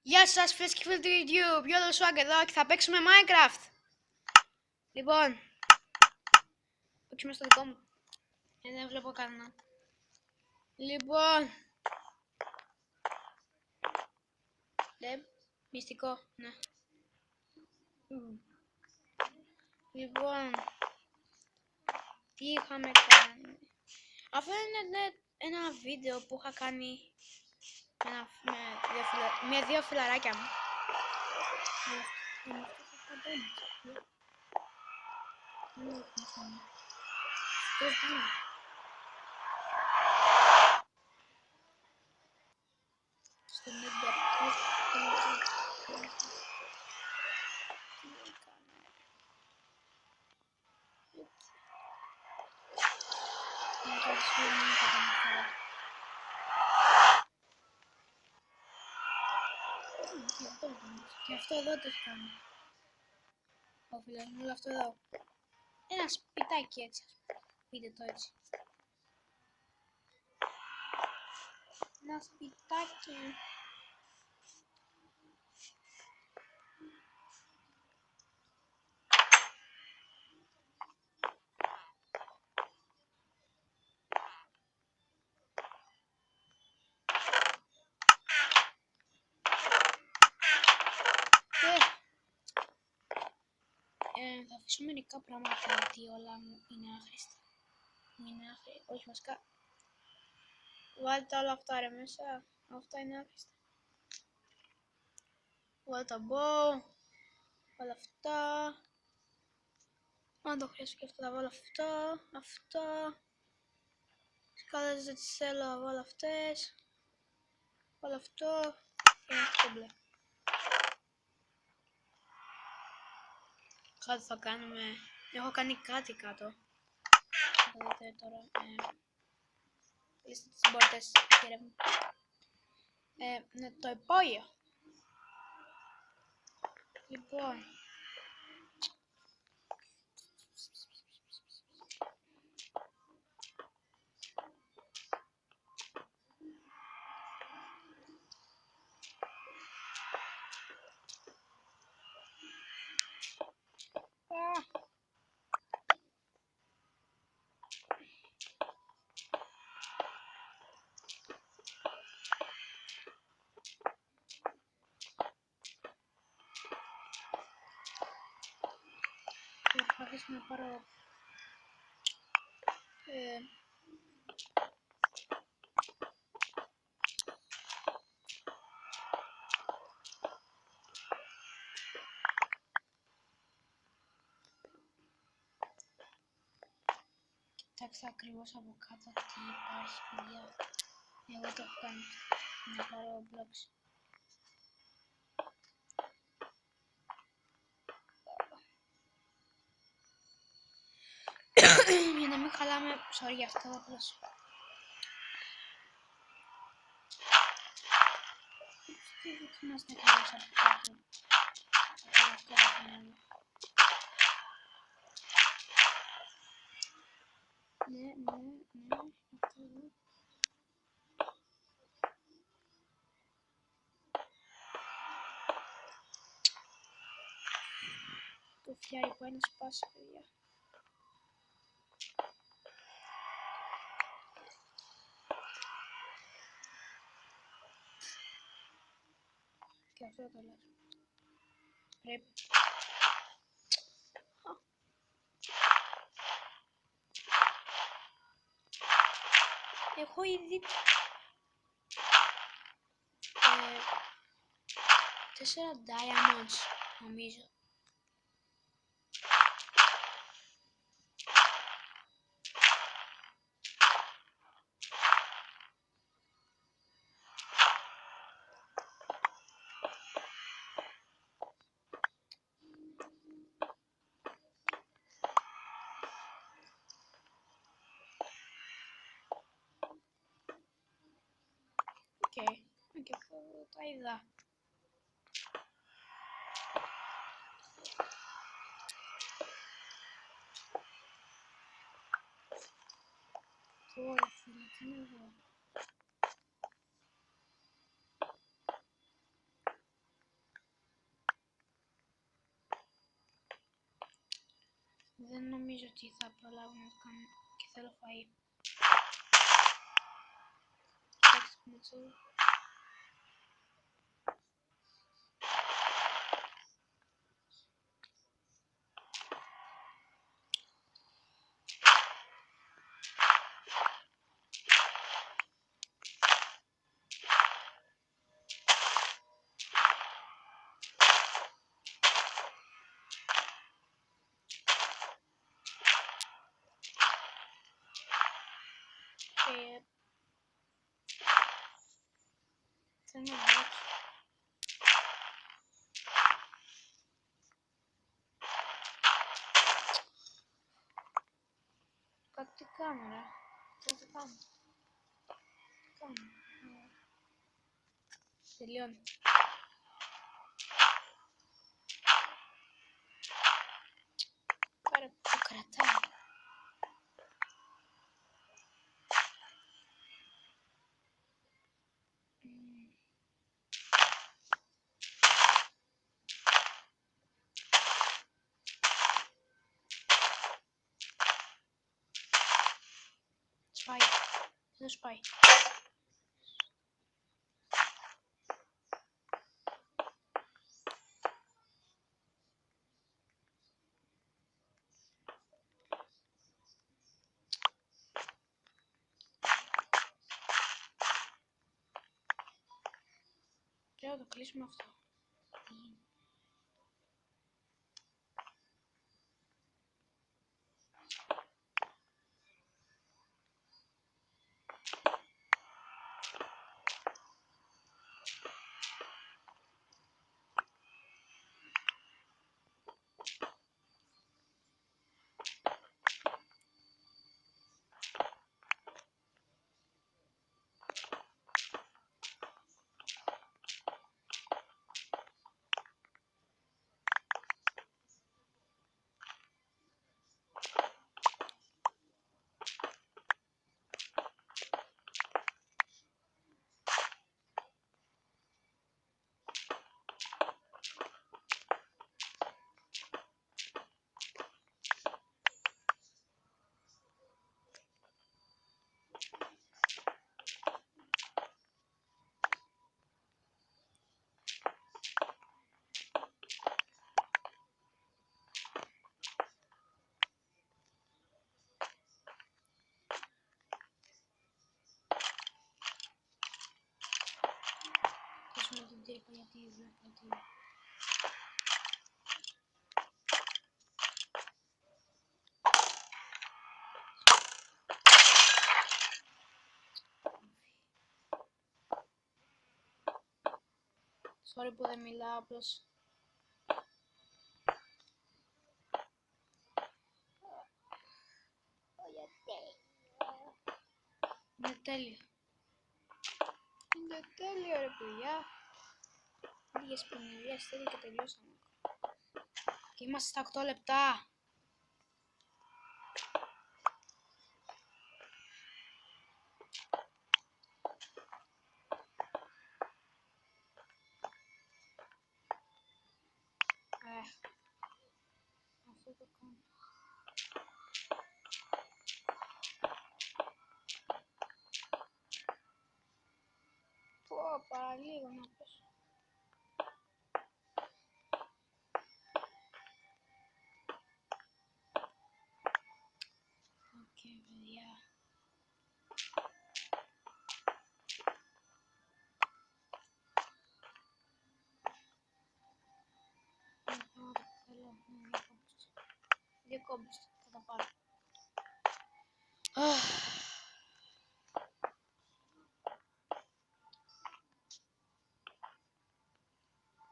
Γεια σας φίλες και φίλοι του YouTube, Yodel Swag εδώ και θα παίξουμε Minecraft. Λοιπόν, παίξουμε στο δικό μου. Δεν βλέπω κανένα. Λοιπόν, μυστικό, ναι. Λοιπόν, τι είχαμε κάνει. Αυτό είναι ένα βίντεο που είχα κάνει με δύο φιλαράκια μου. Και αυτό εδώ το έχει κάνει. Ο φίλος μου, όλο αυτό εδώ. Ένα σπιτάκι έτσι, πείτε το έτσι. Ένα σπιτάκι. Θα αφήσω μερικά πράγματα γιατί όλα μου είναι άχρηστα. Όχι βασικά. Βάλτε όλα αυτά ρε μέσα. Αυτά είναι άχρηστα. Βάλτε τα bow. Όλα αυτά. Αν το χρειάζω και αυτό θα βάλω αυτά. Αυτά. Σκάλες δεν τις θέλω, θα βάλω αυτές. Βάλω αυτό. Και αυτό μπλε. Κάτι θα κάνουμε. Έχω κάνει κάτι κάτω. Θα δείτε τώρα. Κλείστε τις μπόρτες. Ναι, το υπόγειο. Λοιπόν. Θα προσπαθήσω να πάρω κοιτάξτε ακριβώς από κάτω τι υπάρχει, παιδιά. Εγώ το έχω κάνει. Να πάρω blocks. Για να μην χαλάμε, sorry για αυτό απλώς. Τι δοκιμάστε ακριβώς από κάτω. Ναι, αυτό εδώ. Το φτιάρι που είναι σπάσει, παιδιά. Και αυτό το λέω. Πρέπει. Έχω ήδη 4 diamonds, νομίζω. Και αυτό τα είδα. Τώρα φίλε, τι είναι εδώ. δεν νομίζω ότι θα προλάβουμε να το κάνουμε και θέλω φαΐ. Κοιτάξτε που είναι. Θέλουμε blocks. Κάτι κάμερα. Τι θα κάνω. Τελειώνει. Πάρα που το κρατάει. Σπάει. Δεν σπάει. Πρέπει να το κλείσουμε αυτό. Κλείσουμε την τύπα γιατί βλέπω ότι... Sorry που δεν μιλάω, απλώς... Είναι τέλειο. Είναι τέλειο ρε παιδιά. Λίγες πινελιές τέλειο και τελειώσαμε. Και είμαστε στα 8 λεπτά. Αυτό το κάνω. Πω, παραλίγο να πες. Οκ, παιδιά. Δύο κόμπες θα τα πάρω.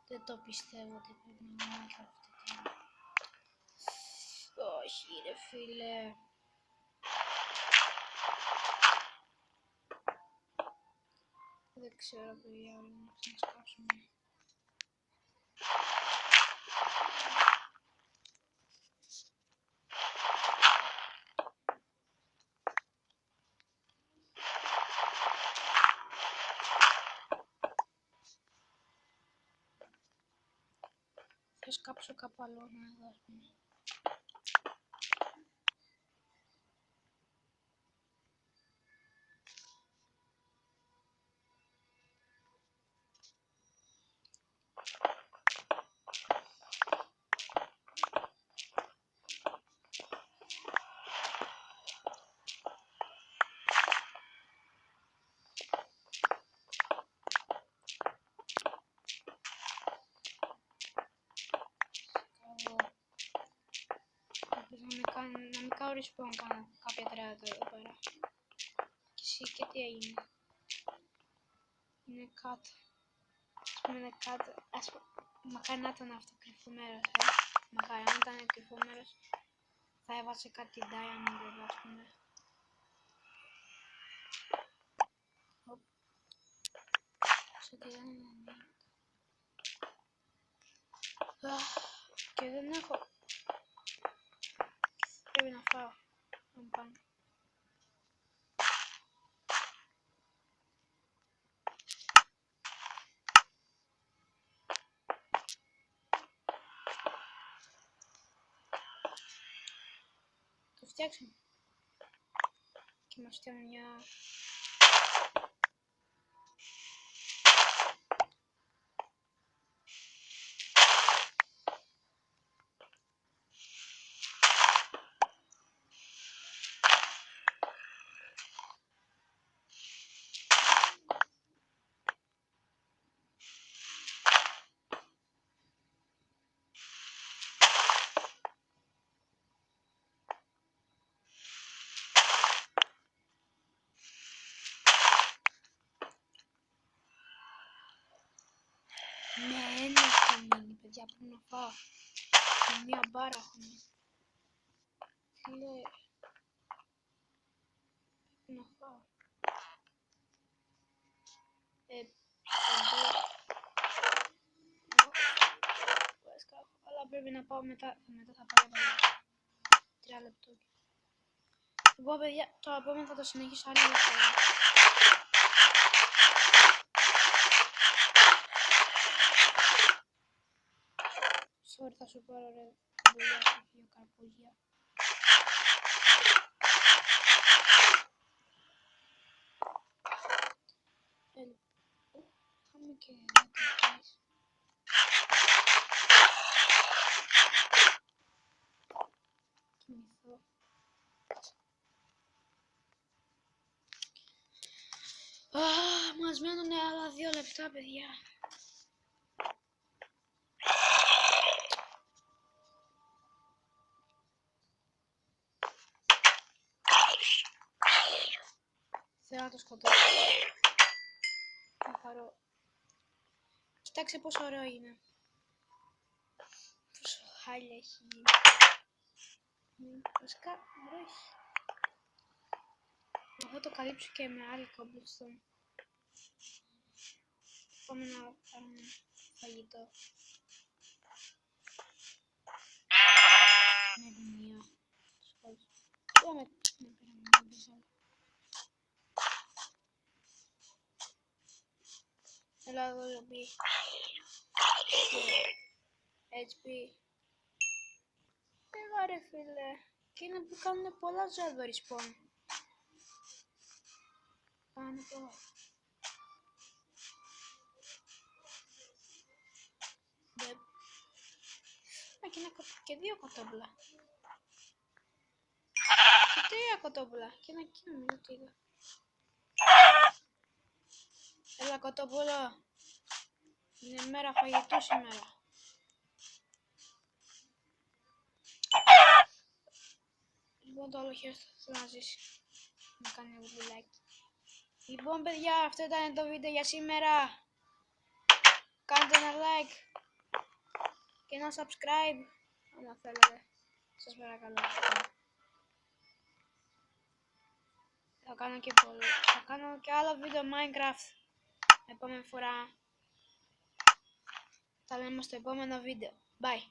Δεν το πιστεύω ότι πρέπει να μάθω αυτή τη... Όχι ρε φίλε. Δεν ξέρω παιδιά, όλοι να ξανασκάψουμε. Θα σκάψω κάπου αλλού να δω. να μην κάνω respawn κάποια τράτα εδώ πέρα. Και εσύ και τι έγινε. Είναι κάτω. Ας πούμε είναι κάτω. Μακάρι να ήταν αυτό κρυφό μέρος. Μακάρι αν ήταν κρυφό μέρος θα έβαζε κάτι diamond εδώ ας πούμε. Και δεν έχω. Πρέπει να φάω. Να πάμε. Το φτιάξαμε. Και μας φτιάχνει μια... Ναι, ένα έχω μείνει, παιδιά, πρέπει να φάω. Και μία μπάρα έχω μείνει. Τι λέει. Πρέπει να φάω. Αλλά πρέπει να πάω μετά θα πάω για 3 λεπτό. Λοιπόν, παιδιά, το επόμενο θα το συνεχίσω άλλη φορά. Sorry, θα σου πάρω ρε δουλειά σου φύγω καρπούζια. Πάμε και εδώ κρατάς. Κοιμηθώ. Μας μένουν άλλα 2 λεπτά, παιδιά. Θέλω να το σκοτώσω. Να χαρώ. Κοιτάξτε πόσο ωραίο είναι. Πόσο χάλια έχει γίνει. Βασικά, ωραίο έχει. Θα το καλύψω και με άλλη cobblestone. Πάμε να κάνουμε φαγητό. Με γουνία. Πάμε να πήραμε μια. Έλα εδώ λομπί. HP. Έλα ρε φίλε. Και είναι που κάνουν πολλά ζώα εδώ respawn. Κάνε το. Και 2 κοτόπουλα. Και 3 κοτόπουλα. Και ένα εκείνο μην το είδα. Έλα κοτόπουλο. Είναι μέρα φαγητού σήμερα. Λοιπόν το άλλο χέρι θέλω να ζήσει. Να κάνει ένα βουλάκι. Λοιπόν παιδιά, αυτό ήταν το βίντεο για σήμερα. Κάντε ένα like και ένα subscribe αν θέλετε. Σας παρακαλώ. Θα κάνω και άλλο βίντεο Minecraft επόμενη φορά. Τα λέμε στο επόμενο βίντεο. Bye.